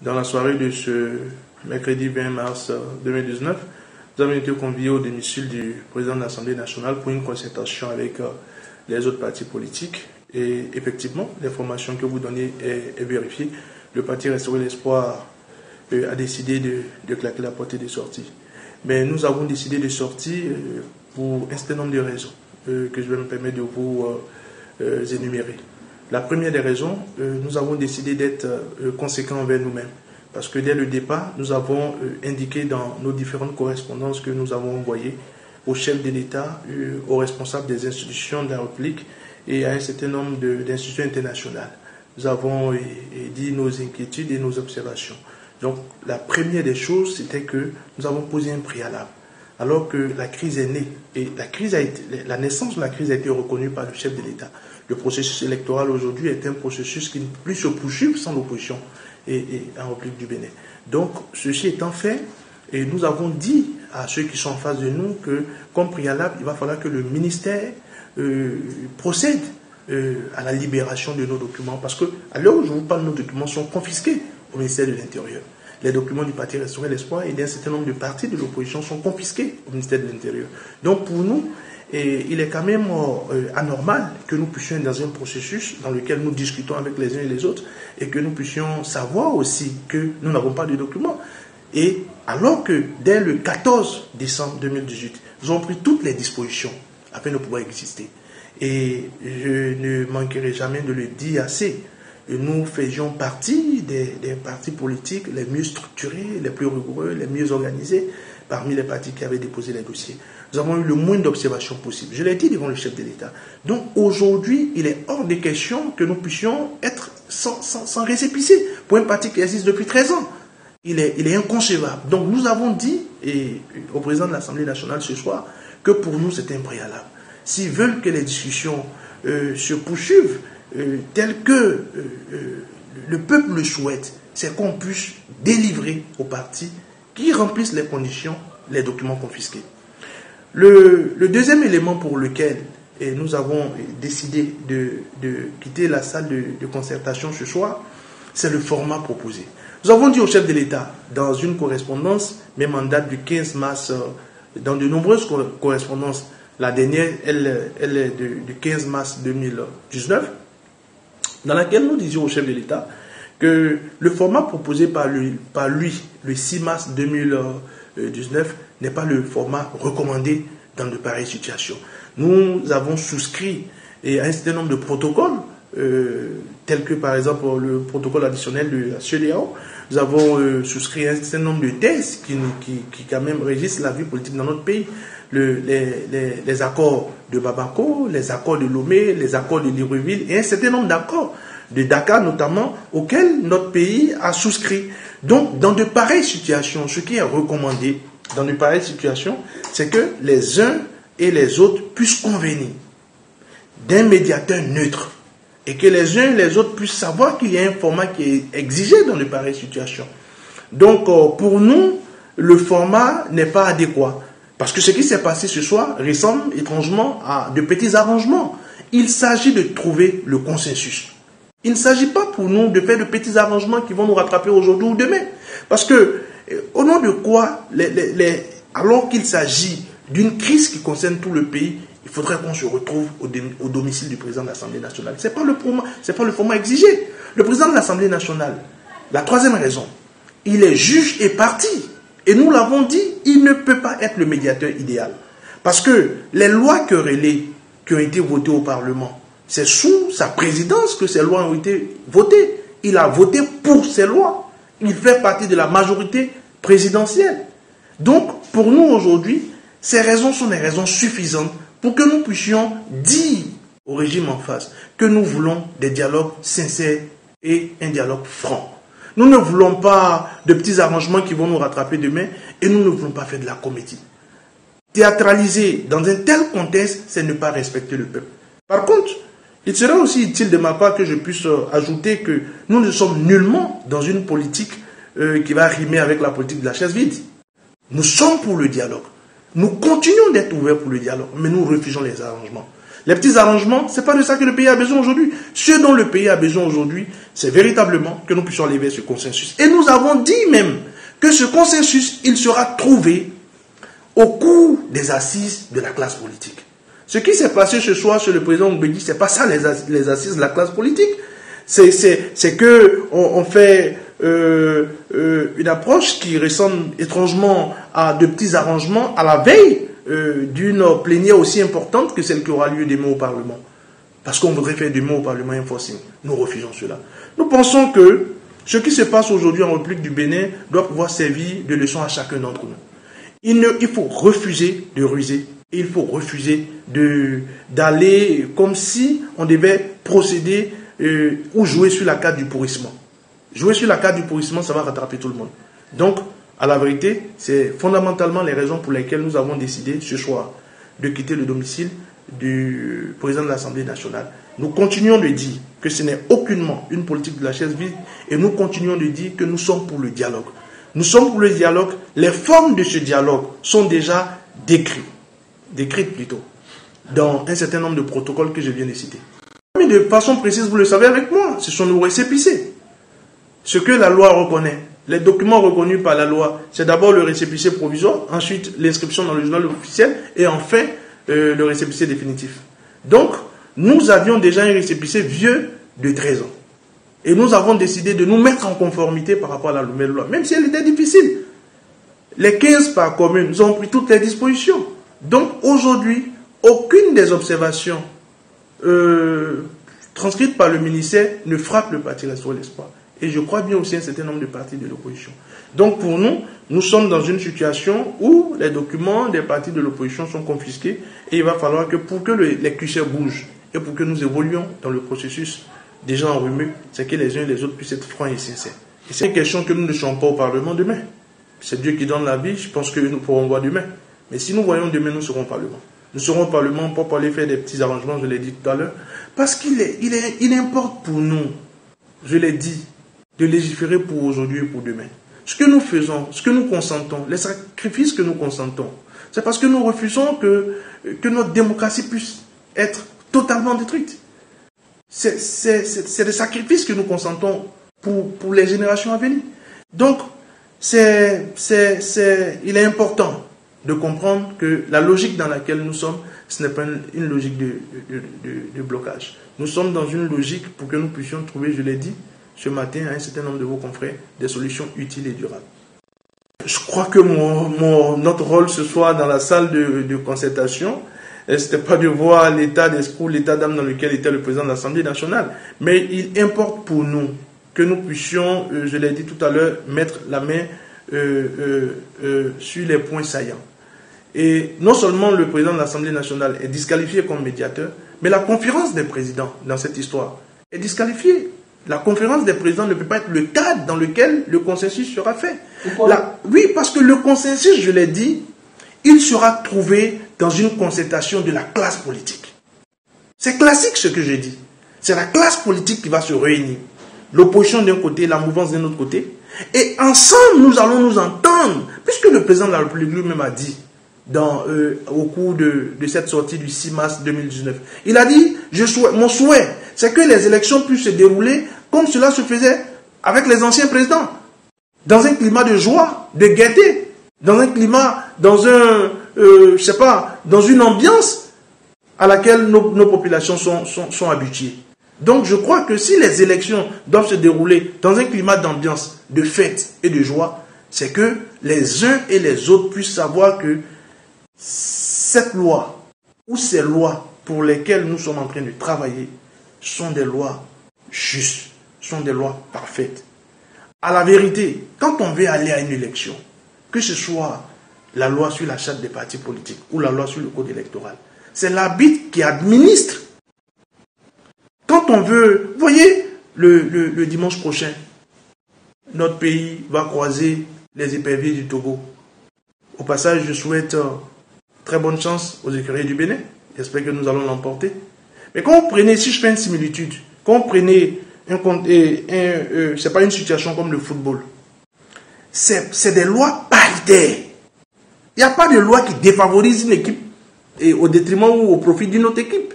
Dans la soirée de ce mercredi 20 mars 2019, nous avons été conviés au domicile du président de l'Assemblée nationale pour une concertation avec les autres partis politiques. Et effectivement, l'information que vous donnez est vérifiée. Le parti Restaurer l'Espoir a décidé de claquer la porte de sortie. Mais nous avons décidé de sortir pour un certain nombre de raisons que je vais me permettre de vous énumérer. La première des raisons, nous avons décidé d'être conséquents envers nous-mêmes. Parce que dès le départ, nous avons indiqué dans nos différentes correspondances que nous avons envoyées au chef de l'État, aux responsables des institutions de la République et à un certain nombre d'institutions internationales. Nous avons dit nos inquiétudes et nos observations. Donc la première des choses, c'était que nous avons posé un préalable. Alors que la crise est née, et la naissance de la crise a été reconnue par le chef de l'État. Le processus électoral aujourd'hui est un processus qui ne peut plus se poursuivre sans l'opposition et en République du Bénin. Donc, ceci étant fait, et nous avons dit à ceux qui sont en face de nous que, comme préalable, il va falloir que le ministère procède à la libération de nos documents. Parce qu'à l'heure où je vous parle, nos documents sont confisqués au ministère de l'Intérieur. Les documents du parti Restaurer l'Espoir et d'un certain nombre de partis de l'opposition sont confisqués au ministère de l'Intérieur. Donc pour nous, il est quand même anormal que nous puissions être dans un processus dans lequel nous discutons avec les uns et les autres et que nous puissions savoir aussi que nous n'avons pas de documents. Et alors que dès le 14 décembre 2018, nous avons pris toutes les dispositions afin de pouvoir exister. Et je ne manquerai jamais de le dire assez. Nous faisions partie des partis politiques les mieux structurés, les plus rigoureux, les mieux organisés parmi les partis qui avaient déposé les dossiers. Nous avons eu le moins d'observations possible. Je l'ai dit devant le chef de l'État. Donc aujourd'hui, il est hors de question que nous puissions être sans récépissé pour un parti qui existe depuis 13 ans. Il est inconcevable. Donc nous avons dit au président de l'Assemblée nationale ce soir que pour nous c'est un préalable. S'ils veulent que les discussions se poursuivent, tel que le peuple le souhaite, c'est qu'on puisse délivrer aux partis qui remplissent les conditions les documents confisqués. Le deuxième élément pour lequel nous avons décidé de quitter la salle de concertation ce soir, c'est le format proposé. Nous avons dit au chef de l'État, dans une correspondance, même en date du 15 mars, dans de nombreuses correspondances, la dernière, elle est du 15 mars 2019, dans laquelle nous disions au chef de l'État que le format proposé par lui le 6 mars 2019 n'est pas le format recommandé dans de pareilles situations. Nous avons souscrit à un certain nombre de protocoles, tels que par exemple le protocole additionnel de la CEDEAO. Nous avons souscrit à un certain nombre de thèses qui quand même régissent la vie politique dans notre pays. Les accords de Bamako, les accords de Lomé, les accords de Libreville et un certain nombre d'accords de Dakar notamment auxquels notre pays a souscrit. Donc dans de pareilles situations, ce qui est recommandé dans de pareilles situations, c'est que les uns et les autres puissent convenir d'un médiateur neutre et que les uns et les autres puissent savoir qu'il y a un format qui est exigé dans de pareilles situations. Donc pour nous, le format n'est pas adéquat. Parce que ce qui s'est passé ce soir ressemble étrangement à de petits arrangements. Il s'agit de trouver le consensus. Il ne s'agit pas pour nous de faire de petits arrangements qui vont nous rattraper aujourd'hui ou demain. Parce que, au nom de quoi, alors qu'il s'agit d'une crise qui concerne tout le pays, il faudrait qu'on se retrouve au domicile du président de l'Assemblée nationale. Ce n'est pas le format exigé. Le président de l'Assemblée nationale, la troisième raison, il est juge et partie. Et nous l'avons dit, il ne peut pas être le médiateur idéal. Parce que les lois querellées qui ont été votées au Parlement, c'est sous sa présidence que ces lois ont été votées. Il a voté pour ces lois. Il fait partie de la majorité présidentielle. Donc, pour nous aujourd'hui, ces raisons sont des raisons suffisantes pour que nous puissions dire au régime en face que nous voulons des dialogues sincères et un dialogue franc. Nous ne voulons pas de petits arrangements qui vont nous rattraper demain et nous ne voulons pas faire de la comédie. Théâtraliser dans un tel contexte, c'est ne pas respecter le peuple. Par contre, il serait aussi utile de ma part que je puisse ajouter que nous ne sommes nullement dans une politique qui va rimer avec la politique de la chaise vide. Nous sommes pour le dialogue. Nous continuons d'être ouverts pour le dialogue, mais nous refusons les arrangements. Les petits arrangements, ce n'est pas de ça que le pays a besoin aujourd'hui. Ce dont le pays a besoin aujourd'hui, c'est véritablement que nous puissions aller vers ce consensus. Et nous avons dit même que ce consensus, il sera trouvé au cours des assises de la classe politique. Ce qui s'est passé ce soir chez le président Mbeki, ce n'est pas ça les assises de la classe politique. C'est qu'on fait une approche qui ressemble étrangement à de petits arrangements à la veille d'une plénière aussi importante que celle qui aura lieu demain au Parlement. Parce qu'on voudrait faire demain au Parlement un forcing. Nous refusons cela. Nous pensons que ce qui se passe aujourd'hui en République du Bénin doit pouvoir servir de leçon à chacun d'entre nous. Il faut refuser de ruser. Il faut refuser d'aller comme si on devait procéder ou jouer sur la carte du pourrissement. Jouer sur la carte du pourrissement, ça va rattraper tout le monde. Donc, à la vérité, c'est fondamentalement les raisons pour lesquelles nous avons décidé ce soir de quitter le domicile du président de l'Assemblée nationale. Nous continuons de dire que ce n'est aucunement une politique de la chaise vide et nous continuons de dire que nous sommes pour le dialogue. Nous sommes pour le dialogue. Les formes de ce dialogue sont déjà décrites plutôt, dans un certain nombre de protocoles que je viens de citer. Mais de façon précise, vous le savez avec moi, ce sont nos récépissés. Ce que la loi reconnaît. Les documents reconnus par la loi, c'est d'abord le récépissé provisoire, ensuite l'inscription dans le journal officiel et enfin le récépissé définitif. Donc, nous avions déjà un récépissé vieux de 13 ans. Et nous avons décidé de nous mettre en conformité par rapport à la nouvelle loi, même si elle était difficile. Les 15 par commune, nous avons pris toutes les dispositions. Donc, aujourd'hui, aucune des observations transcrites par le ministère ne frappe le parti Restaurer l'Espoir. Et je crois bien aussi un certain nombre de partis de l'opposition. Donc pour nous, nous sommes dans une situation où les documents des partis de l'opposition sont confisqués et il va falloir que pour que les cuisseurs bougent et pour que nous évoluions dans le processus déjà enrhumé, c'est que les uns et les autres puissent être francs et sincères. Et c'est une question que nous ne serons pas au Parlement demain. C'est Dieu qui donne la vie, je pense que nous pourrons voir demain. Mais si nous voyons demain, nous serons au Parlement. Nous serons au Parlement pour aller faire des petits arrangements, je l'ai dit tout à l'heure, parce qu'il importe pour nous, je l'ai dit, de légiférer pour aujourd'hui et pour demain. Ce que nous faisons, ce que nous consentons, les sacrifices que nous consentons, c'est parce que nous refusons que notre démocratie puisse être totalement détruite. C'est des sacrifices que nous consentons pour les générations à venir. Donc, il est important de comprendre que la logique dans laquelle nous sommes, ce n'est pas une logique de blocage. Nous sommes dans une logique pour que nous puissions trouver, je l'ai dit, ce matin à un certain nombre de vos confrères, des solutions utiles et durables. Je crois que notre rôle ce soir dans la salle de concertation, ce n'était pas de voir l'état d'esprit, l'état d'âme dans lequel était le président de l'Assemblée nationale, mais il importe pour nous que nous puissions, je l'ai dit tout à l'heure, mettre la main sur les points saillants. Et non seulement le président de l'Assemblée nationale est disqualifié comme médiateur, mais la conférence des présidents dans cette histoire est disqualifiée. La conférence des présidents ne peut pas être le cadre dans lequel le consensus sera fait. Oui, parce que le consensus, je l'ai dit, il sera trouvé dans une concertation de la classe politique. C'est classique ce que je dis. C'est la classe politique qui va se réunir. L'opposition d'un côté, la mouvance d'un autre côté. Et ensemble, nous allons nous entendre. Puisque le président de la République lui-même a dit, au cours de cette sortie du 6 mars 2019, il a dit, mon souhait, c'est que les élections puissent se dérouler comme cela se faisait avec les anciens présidents, dans un climat de joie, de gaieté, dans un climat, dans une ambiance à laquelle nos populations sont habituées. Donc je crois que si les élections doivent se dérouler dans un climat d'ambiance, de fête et de joie, c'est que les uns et les autres puissent savoir que cette loi ou ces lois pour lesquelles nous sommes en train de travailler sont des lois justes, sont des lois parfaites. À la vérité, quand on veut aller à une élection, que ce soit la loi sur la charte des partis politiques ou la loi sur le code électoral, c'est l'arbitre qui administre. Quand on veut, vous voyez, le dimanche prochain, notre pays va croiser les éperviers du Togo. Au passage, je souhaite très bonne chance aux écuries du Bénin. J'espère que nous allons l'emporter. Mais quand vous prenez, si je fais une similitude, quand vous prenez c'est pas une situation comme le football. C'est des lois paritaires. Il n'y a pas de loi qui défavorise une équipe et au détriment ou au profit d'une autre équipe.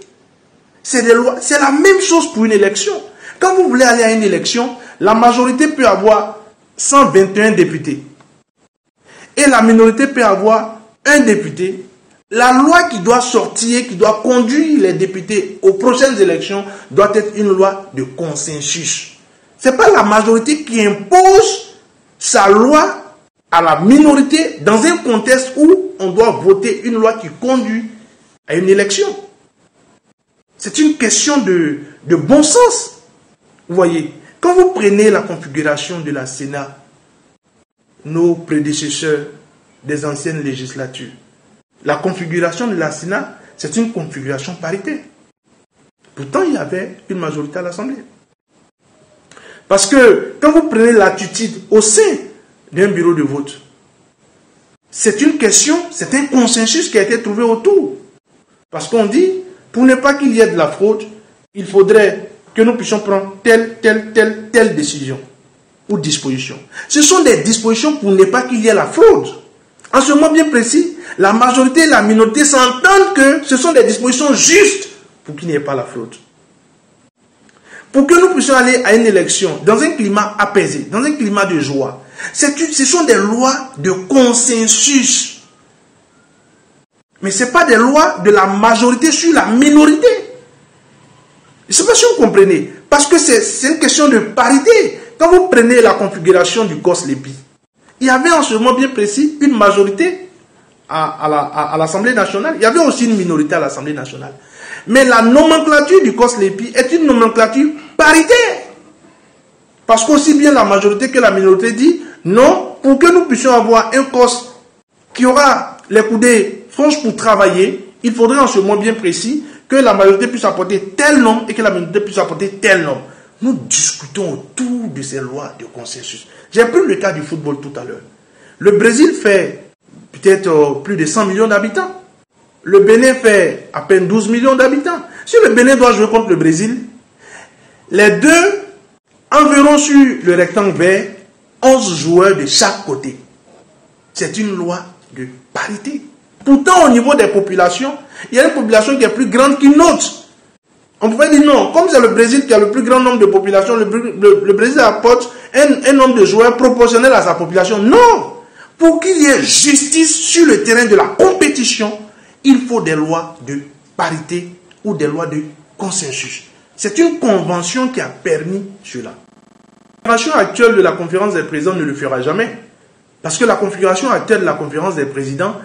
C'est des lois. C'est la même chose pour une élection. Quand vous voulez aller à une élection, la majorité peut avoir 121 députés. Et la minorité peut avoir un député. La loi qui doit sortir, qui doit conduire les députés aux prochaines élections, doit être une loi de consensus. Ce n'est pas la majorité qui impose sa loi à la minorité dans un contexte où on doit voter une loi qui conduit à une élection. C'est une question de bon sens. Vous voyez, quand vous prenez la configuration de la Sénat, nos prédécesseurs des anciennes législatures, la configuration de la Sénat, c'est une configuration paritaire. Pourtant, il y avait une majorité à l'Assemblée. Parce que quand vous prenez l'attitude au sein d'un bureau de vote, c'est une question, c'est un consensus qui a été trouvé autour. Parce qu'on dit, pour ne pas qu'il y ait de la fraude, il faudrait que nous puissions prendre telle décision ou disposition. Ce sont des dispositions pour ne pas qu'il y ait la fraude. En ce moment bien précis, la majorité et la minorité s'entendent que ce sont des dispositions justes pour qu'il n'y ait pas la fraude. Pour que nous puissions aller à une élection dans un climat apaisé, dans un climat de joie, ce sont des lois de consensus. Mais ce n'est pas des lois de la majorité sur la minorité. Je ne sais pas si vous comprenez. Parce que c'est une question de parité. Quand vous prenez la configuration du COSLEPI, il y avait en ce moment bien précis une majorité à l'Assemblée nationale. Il y avait aussi une minorité à l'Assemblée nationale. Mais la nomenclature du COSLEPI est une nomenclature paritaire. Parce qu'aussi bien la majorité que la minorité dit, non, pour que nous puissions avoir un COS qui aura les coudées franches pour travailler, il faudrait en ce moment bien précis que la majorité puisse apporter tel nombre et que la minorité puisse apporter tel nombre. Nous discutons autour de ces lois de consensus. J'ai pris le cas du football tout à l'heure. Le Brésil fait peut-être plus de 100 millions d'habitants. Le Bénin fait à peine 12 millions d'habitants. Si le Bénin doit jouer contre le Brésil, les deux enverront sur le rectangle vert 11 joueurs de chaque côté. C'est une loi de parité. Pourtant, au niveau des populations, il y a une population qui est plus grande qu'une autre. On pouvait dire non, comme c'est le Brésil qui a le plus grand nombre de populations, le Brésil apporte un nombre de joueurs proportionnel à sa population. Non! Pour qu'il y ait justice sur le terrain de la compétition, il faut des lois de parité ou des lois de consensus. C'est une convention qui a permis cela. La configuration actuelle de la conférence des présidents ne le fera jamais. Parce que la configuration actuelle de la conférence des présidents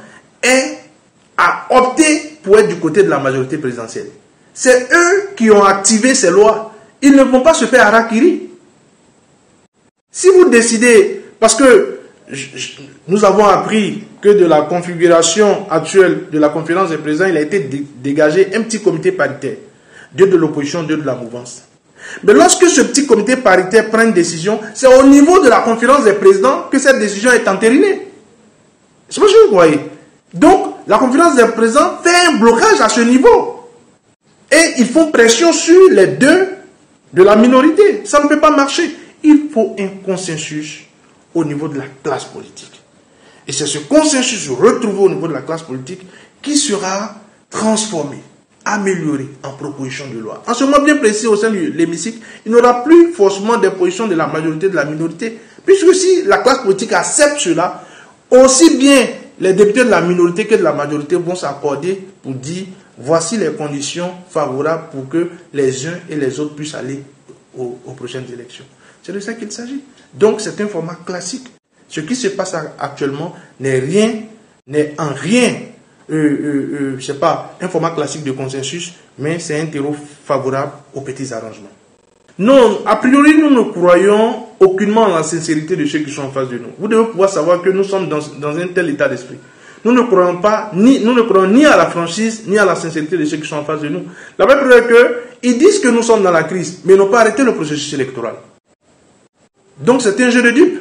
a opté pour être du côté de la majorité présidentielle. C'est eux qui ont activé ces lois. Ils ne vont pas se faire harakiri. Si vous décidez, parce que nous avons appris que de la configuration actuelle de la conférence des présidents, il a été dégagé un petit comité paritaire. 2 de l'opposition, 2 de la mouvance. Mais lorsque ce petit comité paritaire prend une décision, c'est au niveau de la conférence des présidents que cette décision est entérinée. Je sais pas si vous voyez. Donc, la conférence des présidents fait un blocage à ce niveau. Et ils font pression sur les deux de la minorité. Ça ne peut pas marcher. Il faut un consensus au niveau de la classe politique. Et c'est ce consensus retrouvé au niveau de la classe politique qui sera transformé, amélioré en proposition de loi. En ce moment bien précis au sein de l'hémicycle, il n'y aura plus forcément des positions de la majorité, de la minorité. Puisque si la classe politique accepte cela, aussi bien les députés de la minorité que de la majorité vont s'accorder pour dire voici les conditions favorables pour que les uns et les autres puissent aller aux prochaines élections. C'est de ça qu'il s'agit. Donc c'est un format classique. Ce qui se passe actuellement n'est en rien, je sais pas, un format classique de consensus, mais c'est un terreau favorable aux petits arrangements. Non, a priori, nous ne croyons aucunement en la sincérité de ceux qui sont en face de nous. Vous devez pouvoir savoir que nous sommes dans un tel état d'esprit. Nous ne croyons ni à la franchise, ni à la sincérité de ceux qui sont en face de nous. La même preuve est qu'ils disent que nous sommes dans la crise, mais n'ont pas arrêté le processus électoral. Donc c'est un jeu de dupes.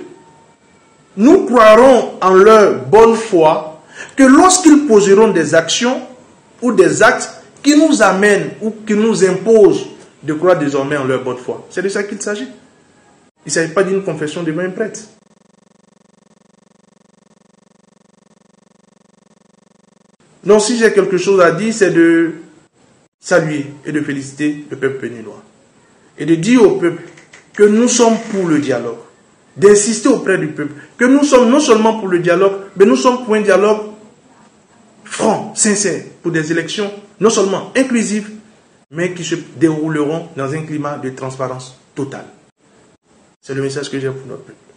Nous croirons en leur bonne foi que lorsqu'ils poseront des actions ou des actes qui nous amènent ou qui nous imposent de croire désormais en leur bonne foi. C'est de ça qu'il s'agit. Il ne s'agit pas d'une confession devant un prêtre. Donc si j'ai quelque chose à dire, c'est de saluer et de féliciter le peuple béninois. Et de dire au peuple que nous sommes pour le dialogue. D'insister auprès du peuple que nous sommes non seulement pour le dialogue, mais nous sommes pour un dialogue franc, sincère, pour des élections non seulement inclusives, mais qui se dérouleront dans un climat de transparence totale. C'est le message que j'ai pour notre peuple.